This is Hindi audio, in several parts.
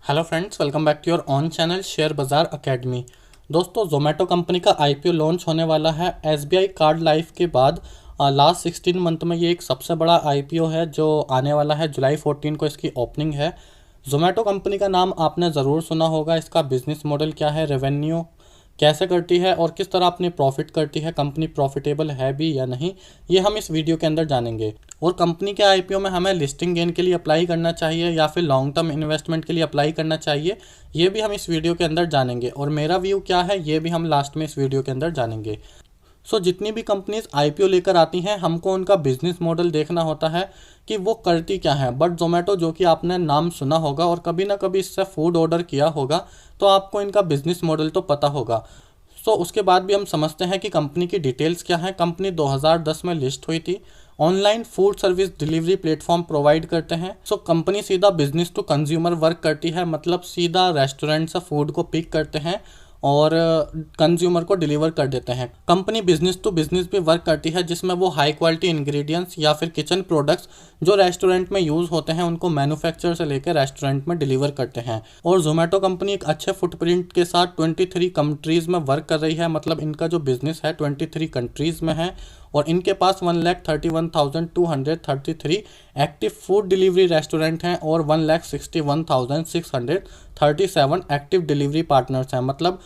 Hello friends, welcome back to your own channel share bazaar academy. दोस्तों, जोमेटो कंपनी का आईपीओ लॉन्च होने वाला है एसबीआई कार्ड लाइफ के बाद। लास्ट 16 मंथ में ये एक सबसे बड़ा आईपीओ है जो आने वाला है। जुलाई 14 को इसकी ओपनिंग है। जोमेटो कंपनी का नाम आपने ज़रूर सुना होगा। इसका बिजनेस मॉडल क्या है, रेवेन्यू कैसे करती है और किस तरह अपनी प्रॉफिट करती है, कंपनी प्रॉफिटेबल है भी या नहीं, ये हम इस वीडियो के अंदर जानेंगे। और कंपनी के आईपीओ में हमें लिस्टिंग गेन के लिए अप्लाई करना चाहिए या फिर लॉन्ग टर्म इन्वेस्टमेंट के लिए अप्लाई करना चाहिए, ये भी हम इस वीडियो के अंदर जानेंगे। और मेरा व्यू क्या है ये भी हम लास्ट में इस वीडियो के अंदर जानेंगे। जितनी भी कंपनीज आईपीओ लेकर आती हैं, हमको उनका बिजनेस मॉडल देखना होता है कि वो करती क्या है। बट जोमेटो, जो कि आपने नाम सुना होगा और कभी ना कभी इससे फूड ऑर्डर किया होगा, तो आपको इनका बिजनेस मॉडल तो पता होगा। उसके बाद भी हम समझते हैं कि कंपनी की डिटेल्स क्या है। कंपनी 2010 में लिस्ट हुई थी। Online food service delivery platform provide करते हैं। कंपनी सीधा बिजनेस टू कंज्यूमर वर्क करती है, मतलब सीधा रेस्टोरेंट से फूड को पिक करते हैं और कंज्यूमर को डिलीवर कर देते हैं। कंपनी बिजनेस टू बिजनेस भी वर्क करती है, जिसमें वो हाई क्वालिटी इंग्रेडिएंट्स या फिर किचन प्रोडक्ट्स जो रेस्टोरेंट में यूज़ होते हैं उनको मैन्युफैक्चर से लेकर रेस्टोरेंट में डिलीवर करते हैं। और जोमेटो कंपनी एक अच्छे फुटप्रिंट के साथ 23 कंट्रीज़ में वर्क कर रही है, मतलब इनका जो बिजनेस है 23 कंट्रीज़ में है। और इनके पास 1,31,233 एक्टिव फूड डिलीवरी रेस्टोरेंट हैं और 1,61,637 एक्टिव डिलीवरी पार्टनर्स हैं। मतलब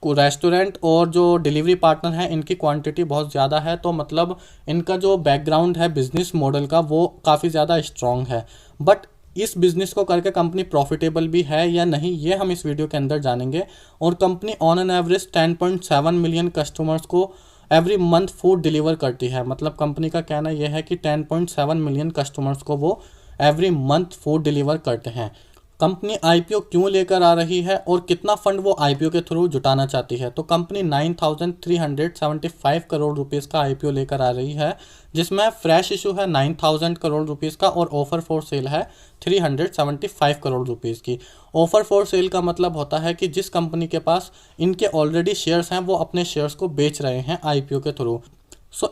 रेस्टोरेंट और जो डिलीवरी पार्टनर हैं इनकी क्वांटिटी बहुत ज़्यादा है। तो मतलब इनका जो बैकग्राउंड है बिजनेस मॉडल का वो काफ़ी ज़्यादा स्ट्रॉन्ग है। बट इस बिज़नेस को करके कंपनी प्रॉफिटेबल भी है या नहीं, ये हम इस वीडियो के अंदर जानेंगे। और company on an average 10.7 million customers को एवरी मंथ फूड डिलीवर करती है। मतलब कंपनी का कहना यह है कि 10.7 मिलियन कस्टमर्स को वो एवरी मंथ फूड डिलीवर करते हैं। कंपनी आईपीओ क्यों लेकर आ रही है और कितना फंड वो आईपीओ के थ्रू जुटाना चाहती है, तो कंपनी 9,375 करोड़ रुपीज़ का आईपीओ लेकर आ रही है, जिसमें फ्रेश इशू है 9,000 करोड़ रुपीज़ का और ऑफर फॉर सेल है 375 करोड़ रुपीज़ की। ऑफर फॉर सेल का मतलब होता है कि जिस कंपनी के पास इनके ऑलरेडी शेयर्स हैं वो अपने शेयर्स को बेच रहे हैं आईपीओ के थ्रू।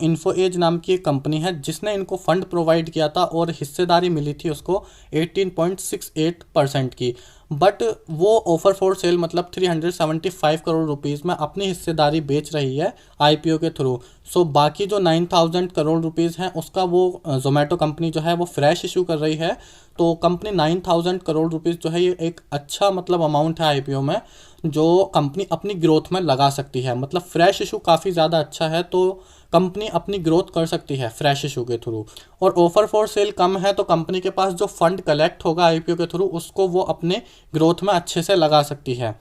इन्फो एज नाम की एक कंपनी है जिसने इनको फंड प्रोवाइड किया था और हिस्सेदारी मिली थी उसको 18.68% की। बट वो ऑफर फॉर सेल मतलब 375 करोड़ रुपीज़ में अपनी हिस्सेदारी बेच रही है आईपीओ के थ्रू। बाकी जो 9,000 करोड़ रुपीज़ हैं उसका वो जोमेटो कंपनी जो है वो फ्रेश इशू कर रही है। तो कंपनी 9,000 करोड़ रुपीज़ जो है ये एक अच्छा मतलब अमाउंट है आईपीओ में, जो कंपनी अपनी ग्रोथ में लगा सकती है। मतलब फ्रेश इशू काफ़ी ज़्यादा अच्छा है, तो कंपनी अपनी ग्रोथ कर सकती है फ्रेश इशू के थ्रू। और ऑफर फॉर सेल कम है तो कंपनी के पास जो फंड कलेक्ट होगा आईपीओ के थ्रू उसको वो अपने ग्रोथ में अच्छे से लगा सकती है।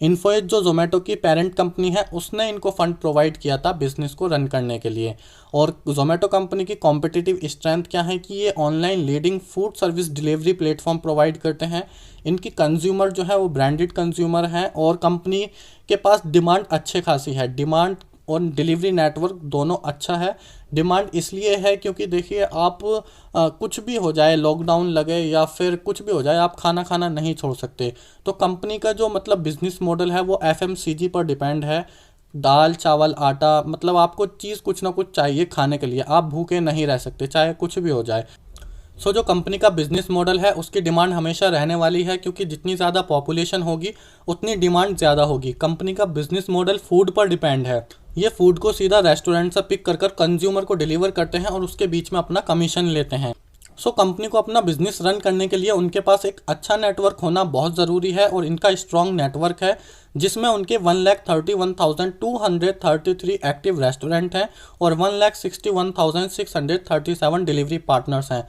इन्फोएज जो जोमेटो की पेरेंट कंपनी है उसने इनको फंड प्रोवाइड किया था बिजनेस को रन करने के लिए। और जोमेटो कंपनी की कॉम्पिटिटिव स्ट्रेंथ क्या है कि ये online leading food service delivery platform provide करते हैं। इनकी कंज्यूमर जो है वो ब्रांडेड कंज्यूमर हैं और कंपनी के पास डिमांड अच्छे खासी है। डिमांड और डिलीवरी नेटवर्क दोनों अच्छा है। डिमांड इसलिए है क्योंकि देखिए आप कुछ भी हो जाए, लॉकडाउन लगे या फिर कुछ भी हो जाए, आप खाना नहीं छोड़ सकते। तो कंपनी का जो मतलब बिजनेस मॉडल है वो एफएमसीजी पर डिपेंड है। दाल चावल आटा, मतलब आपको चीज़ कुछ ना कुछ चाहिए खाने के लिए, आप भूखे नहीं रह सकते चाहे कुछ भी हो जाए। जो कंपनी का बिजनेस मॉडल है उसकी डिमांड हमेशा रहने वाली है, क्योंकि जितनी ज़्यादा पॉपुलेशन होगी उतनी डिमांड ज़्यादा होगी। कंपनी का बिजनेस मॉडल फूड पर डिपेंड है। ये फूड को सीधा रेस्टोरेंट से पिक कर कंज्यूमर को डिलीवर करते हैं और उसके बीच में अपना कमीशन लेते हैं। कंपनी को अपना बिजनेस रन करने के लिए उनके पास एक अच्छा नेटवर्क होना बहुत ज़रूरी है और इनका स्ट्रॉन्ग नेटवर्क है, जिसमें उनके 1,31,233 एक्टिव रेस्टोरेंट हैं और 1,61,637 डिलीवरी पार्टनर्स हैं।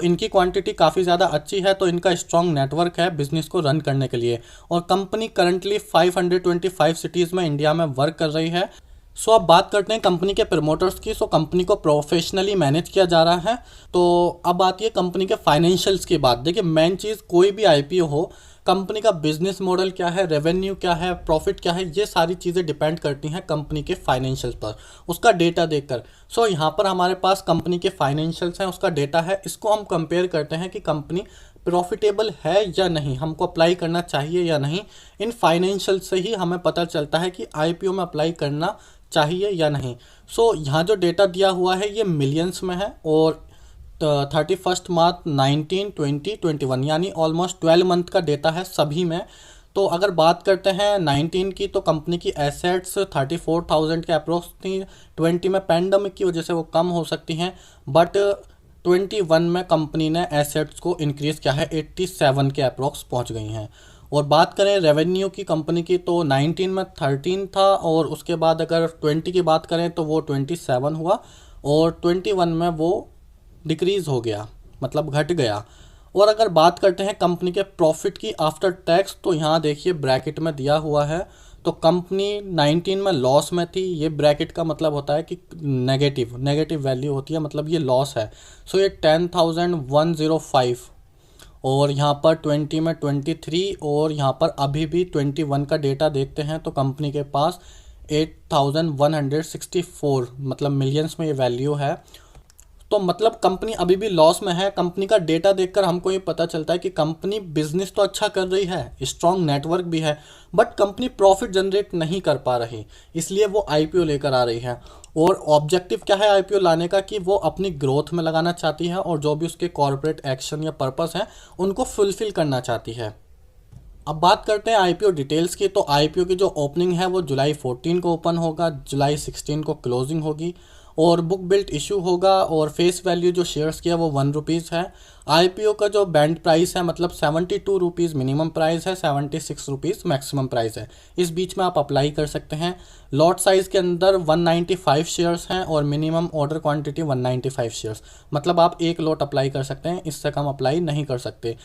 इनकी क्वांटिटी काफ़ी ज़्यादा अच्छी है, तो इनका स्ट्रॉन्ग नेटवर्क है बिजनेस को रन करने के लिए। और कंपनी करंटली 525 सिटीज़ में इंडिया में वर्क कर रही है। अब बात करते हैं कंपनी के प्रमोटर्स की। कंपनी को प्रोफेशनली मैनेज किया जा रहा है। तो अब आती है कंपनी के फाइनेंशियल्स की बात। देखिए, मेन चीज़ कोई भी आईपीओ हो, कंपनी का बिजनेस मॉडल क्या है, रेवेन्यू क्या है, प्रॉफिट क्या है, ये सारी चीज़ें डिपेंड करती हैं कंपनी के फाइनेंशियल्स पर, उसका डेटा देखकर। यहाँ पर हमारे पास कंपनी के फाइनेंशियल्स हैं, उसका डेटा है। इसको हम कंपेयर करते हैं कि कंपनी प्रॉफिटेबल है या नहीं, हमको अप्लाई करना चाहिए या नहीं। इन फाइनेंशियल से ही हमें पता चलता है कि आईपीओ में अप्लाई करना चाहिए या नहीं। यहाँ जो डेटा दिया हुआ है ये मिलियंस में है और 31 मार्च 19, 20, 21 यानी ऑलमोस्ट 12 मंथ का डेटा है सभी में। तो अगर बात करते हैं 19 की, तो कंपनी की एसेट्स 34,000 के अप्रोक्स थी। 20 में पैंडमिक की वजह से वो कम हो सकती हैं, बट 21 में कंपनी ने एसेट्स को इंक्रीज़ किया है, 87 के अप्रोक्स पहुंच गई हैं। और बात करें रेवेन्यू की कंपनी की, तो 19 में 13 था, और उसके बाद अगर 20 की बात करें तो वो 27 हुआ, और 21 में वो डिक्रीज़ हो गया, मतलब घट गया। और अगर बात करते हैं कंपनी के प्रॉफिट की आफ्टर टैक्स, तो यहाँ देखिए ब्रैकेट में दिया हुआ है। तो कंपनी 19 में लॉस में थी, ये ब्रैकेट का मतलब होता है कि नेगेटिव नेगेटिव वैल्यू होती है, मतलब ये लॉस है। सो ये 10,105, और यहाँ पर 20 में 23, और यहाँ पर अभी भी 21 का डेटा देखते हैं तो कंपनी के पास 8,164 मतलब मिलियंस में ये वैल्यू है। तो मतलब कंपनी अभी भी लॉस में है। कंपनी का डेटा देखकर हमको ये पता चलता है कि कंपनी बिजनेस तो अच्छा कर रही है, स्ट्रॉन्ग नेटवर्क भी है, बट कंपनी प्रॉफिट जनरेट नहीं कर पा रही, इसलिए वो आईपीओ लेकर आ रही है। और ऑब्जेक्टिव क्या है आईपीओ लाने का, कि वो अपनी ग्रोथ में लगाना चाहती है और जो भी उसके कॉर्पोरेट एक्शन या पर्पस हैं उनको फुलफिल करना चाहती है। अब बात करते हैं आईपीओ डिटेल्स की। तो आईपीओ की जो ओपनिंग है वो जुलाई 14 को ओपन होगा, जुलाई 16 को क्लोजिंग होगी, और बुक बिल्ट इशू होगा, और फेस वैल्यू जो शेयर्स की है वो ₹1 है। आईपीओ का जो बैंड प्राइस है, मतलब ₹72 मिनिमम प्राइस है, ₹76 मैक्सिमम प्राइस है। इस बीच में आप अप्लाई कर सकते हैं। लॉट साइज़ के अंदर 195 शेयर्स हैं, और मिनिमम ऑर्डर क्वांटिटी 195 शेयर्स, मतलब आप एक लॉट अप्लाई कर सकते हैं, इससे कम अप्लाई नहीं कर सकते।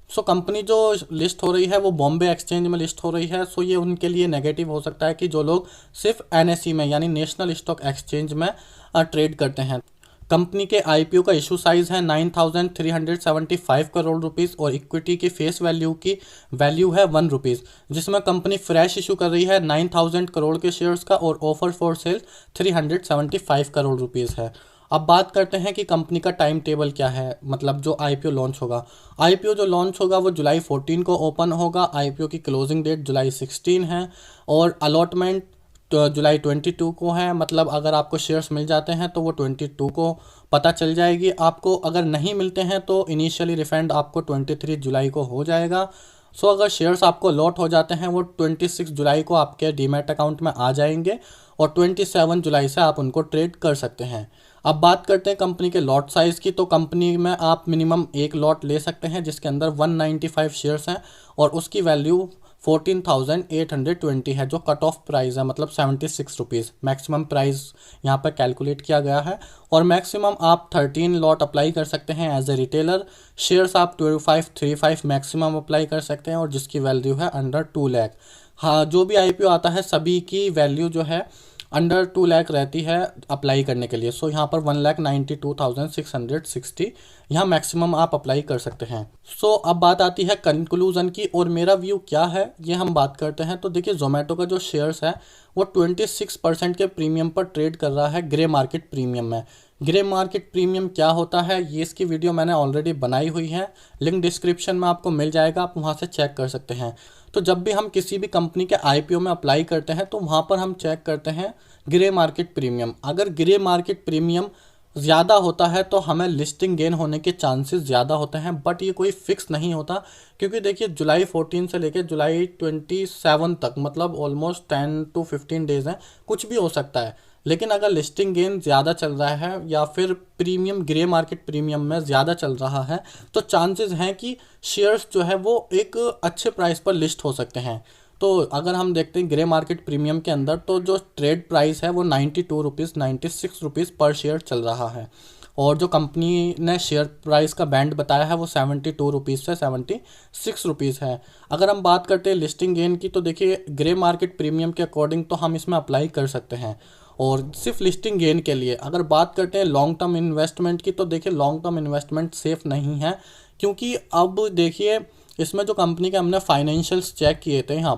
सो कंपनी जो लिस्ट हो रही है वो बॉम्बे एक्सचेंज में लिस्ट हो रही है। सो ये उनके लिए नेगेटिव हो सकता है कि जो लोग सिर्फ एनएसई में यानी नेशनल स्टॉक एक्सचेंज में ट्रेड करते हैं। कंपनी के आईपीओ का इशू साइज़ है 9,375 करोड़ रुपीस, और इक्विटी की फेस वैल्यू है ₹1, जिसमें कंपनी फ्रेश इशू कर रही है 9,000 करोड़ के शेयर्स का, और offer for sale 375 crore rupees है। अब बात करते हैं कि कंपनी का टाइम टेबल क्या है, मतलब जो आईपीओ लॉन्च होगा। आईपीओ जो लॉन्च होगा वो जुलाई 14 को ओपन होगा। आईपीओ की क्लोजिंग डेट जुलाई 16 है, और अलॉटमेंट तो जुलाई 22 को है, मतलब अगर आपको शेयर्स मिल जाते हैं तो वो 22 को पता चल जाएगी आपको। अगर नहीं मिलते हैं तो इनिशियली रिफंड आपको 23 जुलाई को हो जाएगा। सो अगर शेयर्स आपको लॉट हो जाते हैं वो 26 जुलाई को आपके डीमैट अकाउंट में आ जाएंगे, और 27 जुलाई से आप उनको ट्रेड कर सकते हैं। अब बात करते हैं कंपनी के लॉट साइज़ की। तो कंपनी में आप मिनिमम एक लॉट ले सकते हैं जिसके अंदर 195 शेयर्स हैं, और उसकी वैल्यू 14,820 है, जो कट ऑफ प्राइस है, मतलब ₹76। मैक्सिमम प्राइस यहाँ पर कैलकुलेट किया गया है, और मैक्सिमम आप 13 लॉट अप्लाई कर सकते हैं एज ए रिटेलर। शेयर्स आप 2535 मैक्सिमम अप्लाई कर सकते हैं, और जिसकी वैल्यू है अंडर 2 लाख। हाँ, जो भी आईपीओ आता है सभी की वैल्यू जो है अंडर 2 लाख रहती है अप्लाई करने के लिए। सो यहाँ पर 1,92,660 यहाँ मैक्सिमम आप अप्लाई कर सकते हैं। सो अब बात आती है कंक्लूजन की, और मेरा व्यू क्या है ये हम बात करते हैं। तो देखिए, जोमेटो का जो शेयर्स है वो 26% के प्रीमियम पर ट्रेड कर रहा है ग्रे मार्केट प्रीमियम में। ग्रे मार्केट प्रीमियम क्या होता है, ये इसकी वीडियो मैंने ऑलरेडी बनाई हुई है, लिंक डिस्क्रिप्शन में आपको मिल जाएगा, आप वहाँ से चेक कर सकते हैं। तो जब भी हम किसी भी कंपनी के आईपीओ में अप्लाई करते हैं तो वहाँ पर हम चेक करते हैं ग्रे मार्केट प्रीमियम। अगर ग्रे मार्केट प्रीमियम ज़्यादा होता है तो हमें लिस्टिंग गेन होने के चांसेस ज़्यादा होते हैं, बट ये कोई फिक्स नहीं होता, क्योंकि देखिए जुलाई 14 से लेकर जुलाई 27 तक, मतलब ऑलमोस्ट 10 to 15 डेज़ हैं, कुछ भी हो सकता है। लेकिन अगर लिस्टिंग गेन ज़्यादा चल रहा है या फिर प्रीमियम ग्रे मार्केट प्रीमियम में ज़्यादा चल रहा है, तो चांसेस हैं कि शेयर्स जो है वो एक अच्छे प्राइस पर लिस्ट हो सकते हैं। तो अगर हम देखते हैं ग्रे मार्केट प्रीमियम के अंदर, तो जो ट्रेड प्राइस है वो ₹92 ₹96 पर शेयर चल रहा है, और जो कंपनी ने शेयर प्राइस का बैंड बताया है वो ₹72 से ₹76 है। अगर हम बात करते हैं लिस्टिंग गेन की, तो देखिए ग्रे मार्केट प्रीमियम के अकॉर्डिंग तो हम इसमें अप्लाई कर सकते हैं, और सिर्फ लिस्टिंग गेन के लिए। अगर बात करते हैं लॉन्ग टर्म इन्वेस्टमेंट की, तो देखिए लॉन्ग टर्म इन्वेस्टमेंट सेफ़ नहीं है, क्योंकि अब देखिए इसमें जो कंपनी के हमने फाइनेंशियल्स चेक किए थे, यहाँ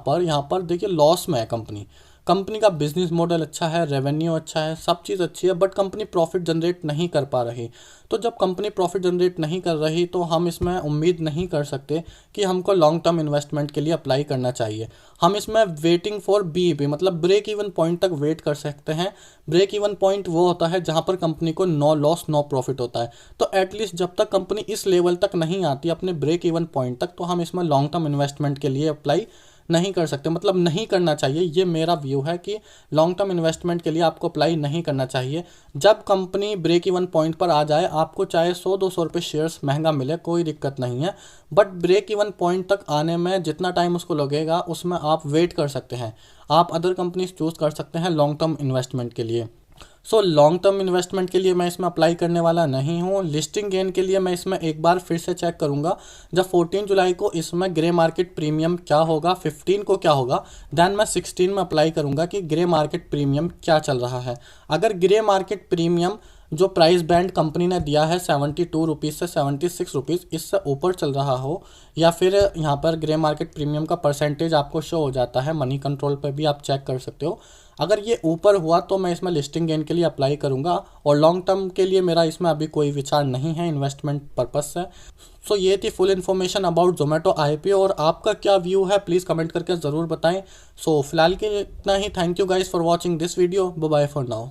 पर देखिए लॉस में है कंपनी। कंपनी का बिजनेस मॉडल अच्छा है, रेवेन्यू अच्छा है, सब चीज़ अच्छी है, बट कंपनी प्रॉफिट जनरेट नहीं कर पा रही। तो जब कंपनी प्रॉफिट जनरेट नहीं कर रही तो हम इसमें उम्मीद नहीं कर सकते कि हमको लॉन्ग टर्म इन्वेस्टमेंट के लिए अप्लाई करना चाहिए। हम इसमें वेटिंग फॉर BEP मतलब ब्रेक इवन पॉइंट तक वेट कर सकते हैं। ब्रेक इवन पॉइंट वो होता है जहां पर कंपनी को नो लॉस नो प्रॉफिट होता है। तो एटलीस्ट जब तक कंपनी इस लेवल तक नहीं आती अपने ब्रेक इवन पॉइंट तक, तो हम इसमें लॉन्ग टर्म इन्वेस्टमेंट के लिए अप्लाई नहीं कर सकते, मतलब नहीं करना चाहिए। ये मेरा व्यू है कि लॉन्ग टर्म इन्वेस्टमेंट के लिए आपको अप्लाई नहीं करना चाहिए। जब कंपनी ब्रेक इवन पॉइंट पर आ जाए, आपको चाहे 100-200 रुपये शेयर्स महंगा मिले, कोई दिक्कत नहीं है, बट ब्रेक इवन पॉइंट तक आने में जितना टाइम उसको लगेगा उसमें आप वेट कर सकते हैं। आप अदर कंपनीज चूज़ कर सकते हैं लॉन्ग टर्म इन्वेस्टमेंट के लिए। सो लॉन्ग टर्म इन्वेस्टमेंट के लिए मैं इसमें अप्लाई करने वाला नहीं हूँ। लिस्टिंग गेन के लिए मैं इसमें एक बार फिर से चेक करूँगा जब 14 जुलाई को इसमें ग्रे मार्केट प्रीमियम क्या होगा, 15 को क्या होगा, देन मैं 16 में अप्लाई करूँगा कि ग्रे मार्केट प्रीमियम क्या चल रहा है। अगर ग्रे मार्केट प्रीमियम जो प्राइस बैंड कंपनी ने दिया है 72 रुपीज़ से 76 रुपीज़, इससे ऊपर चल रहा हो, या फिर यहाँ पर ग्रे मार्केट प्रीमियम का परसेंटेज आपको शो हो जाता है, मनी कंट्रोल पर भी आप चेक कर सकते हो। अगर ये ऊपर हुआ तो मैं इसमें लिस्टिंग गेन के लिए अप्लाई करूँगा, और लॉन्ग टर्म के लिए मेरा इसमें अभी कोई विचार नहीं है इन्वेस्टमेंट पर्पस से। सो ये थी full information about Zomato IPO, और आपका क्या व्यू है प्लीज़ कमेंट करके ज़रूर बताएं। सो फिलहाल के लिए इतना ही। Thank you guys for watching this video. Bye bye for now.